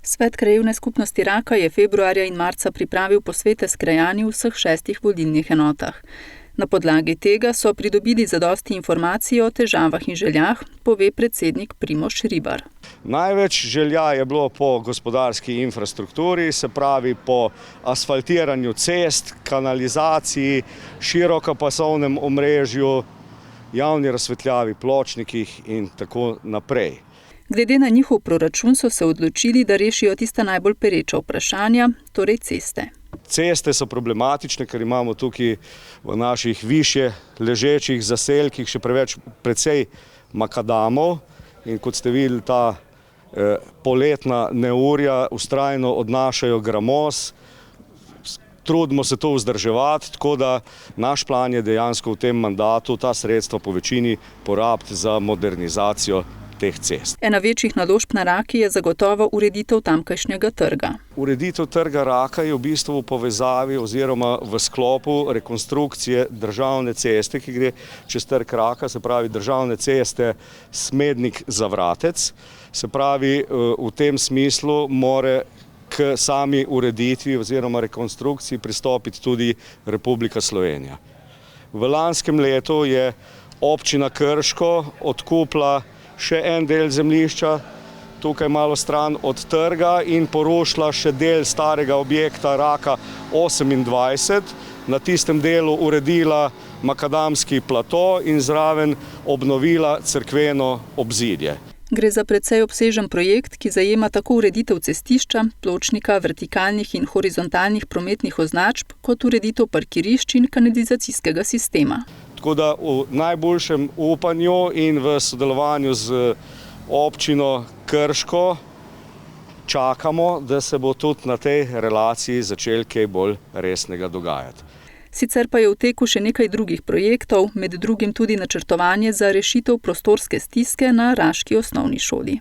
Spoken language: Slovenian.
Svet krajevne skupnosti Raka je februarja in marca pripravil posvete s krajani v vseh 6 volilnih enotah. Na podlagi tega so pridobili zadosti informacij o težavah in željah, pove predsednik Primož Ribar. Največ želja je bilo po gospodarski infrastrukturi, se pravi po asfaltiranju cest, kanalizaciji, širokopasovnem omrežju, javni razsvetljavi, pločnikih in tako naprej. Glede na njihov proračun so se odločili, da rešijo tista najbolj pereča vprašanja, torej ceste. Ceste so problematične, ker imamo tukaj v naših višje ležečih zaselkih še precej makadamov in kot ste videli, ta poletna neurja vztrajno odnašajo gramoz. Trudimo se to vzdrževati, tako da naš plan je dejansko v tem mandatu ta sredstva po večini porabiti za modernizacijo teh cest. Ena večjih naložb na Raki je zagotovo ureditev tamkajšnjega trga. Ureditev trga Raka je v bistvu v povezavi oziroma v sklopu rekonstrukcije državne ceste, ki gre čez trg Raka, se pravi državne ceste Smednik-Zavratec. Se pravi, v tem smislu more k sami ureditvi oziroma rekonstrukciji pristopiti tudi Republika Slovenija. V lanskem letu je občina Krško odkupila še en del zemljišča, tukaj malo stran od trga in porušila še del starega objekta Raka 28. Na tistem delu uredila makadamski plato in zraven obnovila cerkveno obzidje. Gre za precej obsežen projekt, ki zajema tako ureditev cestišča, pločnika, vertikalnih in horizontalnih prometnih označb, kot ureditev parkirišč in kanalizacijskega sistema. Tako da v najboljšem upanju in v sodelovanju z občino Krško čakamo, da se bo tudi na tej relaciji začelo kaj bolj resnega dogajati. Sicer pa je v teku še nekaj drugih projektov, med drugim tudi načrtovanje za rešitev prostorske stiske na raški osnovni šoli.